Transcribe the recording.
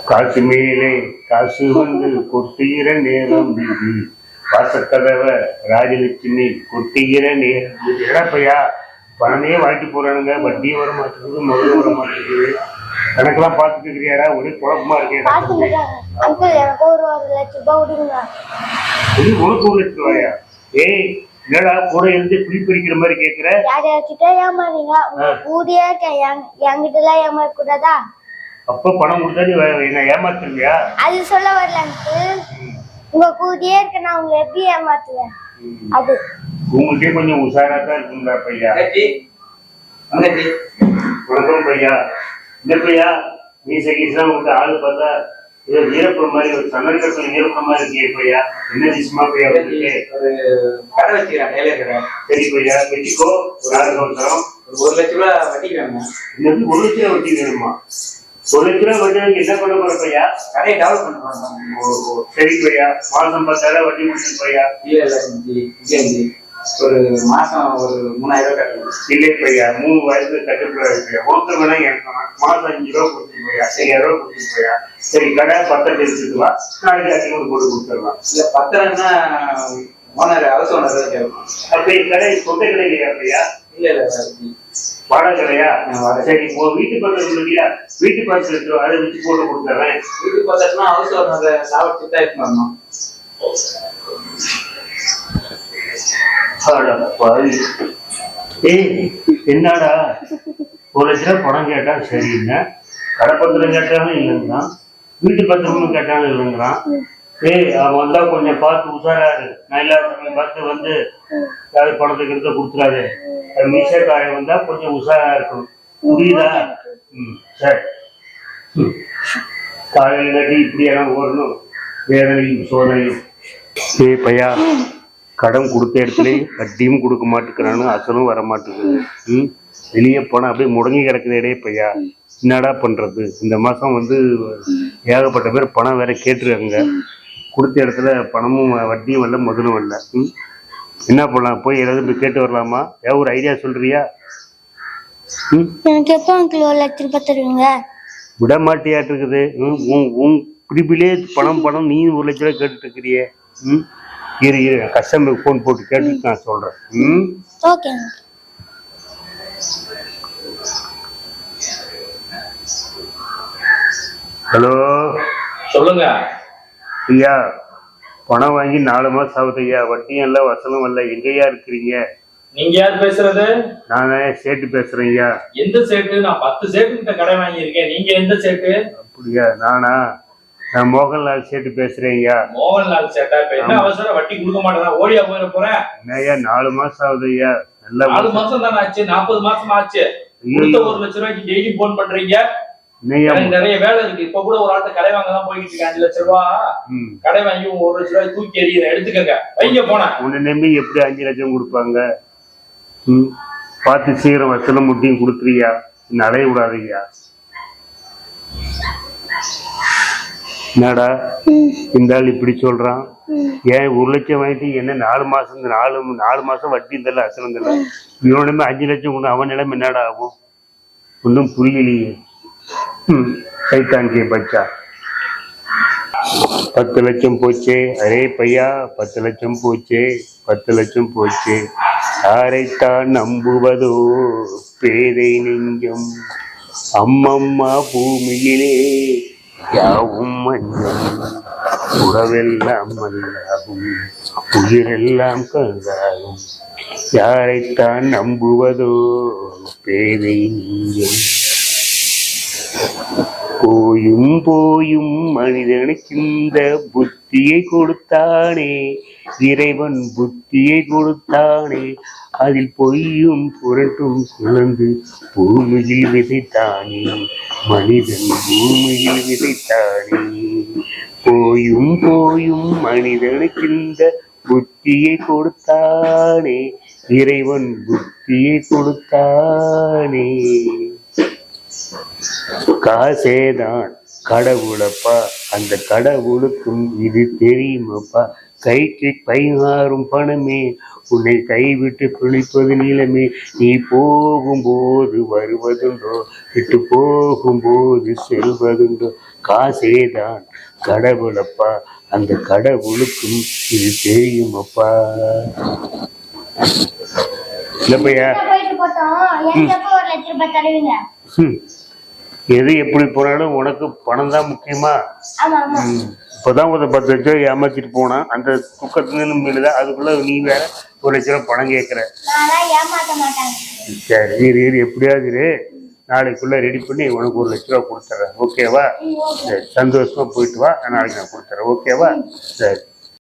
காசு மேலே காசு வந்து கொட்டுகிற நேரம் இது வாசக்கதவை ராஜலட்சுமி கொட்டுகிற நேரம் இது. எடப்பையா பணமே வாங்கிட்டு போறானுங்க, வட்டியும் வர மாட்டேங்குது, முதல்ல வர மாட்டேங்குது. கணக்கெல்லாம் பார்த்துட்டு இருக்கிறியாடா? ஒரே குழப்பமா இருக்கேன். உனக்கு 1 லட்சம் ரூபாயா? ஏய் என்னடா கூட இருந்து குடி பறிக்கிற மாதிரி கேக்குற? அப்ப பணம் கொடுத்தா நீ என்ன ஏமாத்துறியா? அது சொல்ல வரல. உங்க கூதியே இருக்க நான் உங்களை எப்படி ஏமாத்துவேன்? அது உங்கள்கிட்ட கொஞ்சம் உஷாரா தான் இருக்குங்களா பையா? வணக்கம் பையா. இந்த பையா மீசை கீசெல்லாம் உங்களுக்கு ஆளு பார்த்தா ஏதோ வீரப்ப மாதிரி, ஒரு சன்னடத்துல வீரப்ப மாதிரி இருக்கே பையா. என்ன விஷயமா பையா? ஒரு கடை வச்சுக்கிறேன். சரி பையா, வச்சுக்கோ. ஒரு ஆள் தரம் 1 லட்சம் ரூபாய் வட்டி வேணும். இன்னும் 1 லட்சம் ரூபாய் வட்டி வேணுமா? 1 லட்சம் ரூபாய் வட்டி என்ன பண்ண போற பையா? கடையை டெவலப் பண்ண போறோம். சரி பையா, மாசம் 10,000 வட்டி முடிச்சு பையா? இல்ல ஒரு மாசம் ஒரு 3000 ரூபாய் கட்டணும். இல்லை பையா, 3 வயசு கட்டுக்கூடாது பையா. ஒருத்தர் வேணா கேட்கணும். மாசம் 5 ரூபா கொடுத்து பையா, 5000 ரூபாய் கொடுத்து பையா. சரி கடை 10 எடுத்துக்கலாம், நாளைக்கு 500 போட்டு கொடுத்துடலாம். இல்ல 10 ஓனர் அரசு ஓனர் தான் கேட்கணும். அப்ப கடை சொந்த கடை இல்லையா பையா? இல்ல வாடகை கடையா? சரி வீட்டு பக்கத்துல இல்லையா? வீட்டு பக்கத்துல எடுத்துரும், அதை வச்சு போட்டு கொடுத்துறேன். வீட்டு பக்கத்துனா ஹவுஸ் ஓனர் சாவடிச்சு தான் எடுத்து வரணும். என்னடா 1 லட்சம் ரூபாய் பணம் கேட்டா சரிங்க, கடைப்பத்திரம் கேட்டாலும் இல்லைங்கிறான், வீட்டு பத்திரமும் கேட்டாலும் இல்லைங்கிறான். அவன் வந்தா கொஞ்சம் பார்த்து உஷாராரு. நான் இல்லாத பார்த்து வந்து யாரு பணத்துக்கு எடுத்து கொடுத்துறாரு. மீசக்காரன் வந்தா கொஞ்சம் உஷாரா இருக்கணும், புரியுதா? சரி. காலையில் கட்டி இப்படியான ஓடணும், வேதனையும் சோதனையும். பையா, கடன் கொடுத்த இடத்துல வட்டியும் கொடுக்க மாட்டேங்கிறானு, அசலும் வர மாட்டேங்குது. வெளியே போனா அப்படியே முடங்கி கிடக்குது இடையே பையா. என்னடா பண்றது? இந்த மாசம் வந்து ஏகப்பட்ட பேர் பணம் வேற கேட்டுருக்காங்க. கொடுத்த இடத்துல பணமும் வட்டியும் வரல, முதலும் வரல. என்ன பண்ணலாம்? போய் ஏதாவது போய் கேட்டு வரலாமா? ஏதாவது ஒரு ஐடியா சொல்றியா? எனக்கு எப்போ 1 லட்சம் ரூபாய் தருவீங்க? விட மாட்டியாட்டு இருக்குது. உன் பிடிப்பிலே பணம் நீ 1 லட்சம் ரூபாய் கேட்டுட்டு இருக்கிறியே. இரு கஸ்டமருக்கு போன் போட்டு கேட்டுட்டு நான் சொல்றேன். ஹலோ, சொல்லுங்க ஐயா. பணம் வாங்கி 4 மாசம் ஆகுது ஐயா, வட்டியும் இல்ல வசலும் இல்ல. எங்கய்யா இருக்கிறீங்க? நீங்க யார் பேசுறது? நானே சேட்டு பேசுறேன் ஐயா. எந்த சேட்டு? நான் 10 சேட்டு கிட்ட கடை வாங்கியிருக்கேன். நீங்க எந்த சேட்டு? அப்படியா? நானா? நான் மோகன்லால் சேட்டு பேசுறேன் ஐயா. மோகன்லால் சேட்டா? இப்ப என்ன அவசரம்? வட்டி கொடுக்க மாட்டேன், ஓடியா போயிட போறேன். என்னய்யா 4 மாசம் ஆகுது ஐயா. நல்லா 4 மாசம் தானே ஆச்சு, 40 மாசம் ஆச்சு. 1 லட்சம் ரூபாய்க்கு டெய்லி போன் பண்றீங்க. நிறைய வேலை இருக்கு. இப்ப கூட ஒரு ஆள்கிட்ட கடை வாங்க தான் போயிட்டு இருக்கேன். 5 லட்சம் ரூபாய் கடை வாங்கி 1 லட்சம் ரூபாய் தூக்கி எறிய எடுத்துக்கங்க. வைங்க போன. உன்னை நம்பி எப்படி 5 லட்சம் கொடுப்பாங்க? பார்த்து சீக்கிரம் வசலம் முட்டியும் கொடுத்துறியா? அலைய விடாதீங்க. என்னடா இந்த ஆள் இப்படி சொல்றான்? ஏன் 1 லட்சம் வாங்கிட்டு என்ன 4 மாசம் வட்டி இருந்தல அசலம் இருந்தல, இவனுமே 5 லட்சம் கொண்டு அவன் நிலைமை என்னடா ஆகும்? ஒன்றும் புரியலையே. சைத்தான் கே பச்சா. 10 லட்சம் போச்சே. அரே பையா, 10 லட்சம் போச்சே, 10 லட்சம் போச்சே. யாரைத்தான் நம்புவதோ பேதை நெஞ்சம். அம்மம்மா பூமியிலே யாவும் மஞ்சள், உறவெல்லாம் மல்லாகும், உயிரெல்லாம் கருதாகும். யாரைத்தான் நம்புவதோ பேதை நெஞ்சம். போயும் மனிதனுக்கு இந்த புத்தியை கொடுத்தானே, இறைவன் புத்தியை கொடுத்தானே. அதில் பொய்யும் புரட்டும் குழந்து பூமியில் விதைத்தானே, மனிதன் பூமியில் விதைத்தானே. போயும் மனிதனுக்கு இந்த புத்தியை கொடுத்தானே, இறைவன் புத்தியை கொடுத்தானே. காசேதான் கடவுளப்பா, அந்த கடவுளுக்கும் இது தெரியுமப்பா. கைக்கு கைமாறும் பணமே உன்னை கைவிட்டு பிழைப்பது நிலமே. நீ போகும்போது வருவதுண்டோ, விட்டு போகும்போது செல்வதுண்டோ. காசே தான் கடவுளப்பா, அந்த கடவுளுக்கும் இது தெரியும் அப்பா. இல்லப்பையா, போயிட்டு போட்டோம். எனக்கு எப்போ 1,00,000 ரூபாய் தருவீங்க? எது எப்படி போனாலும் உனக்கு பணம் தான் முக்கியமா? ஆமா ஆமா. இப்போதான் ஒரு 10 லட்சம் ஏமாத்திட்டு போனான், அந்த துக்கத்துலேருந்து மீளுதான். அதுக்குள்ள நீ வேற 1,00,000 பணம் கேட்குற. நான் ஏமாத்த மாட்டாங்க. சரி, நீ எப்படியாவது இரு. நாளைக்குள்ள ரெடி பண்ணி உனக்கு 1,00,000 கொடுத்துட்றேன். ஓகேவா? சரி, சந்தோஷமா போயிட்டு வா. நாளைக்கு நான் கொடுத்துட்றேன். ஓகேவா? சரி.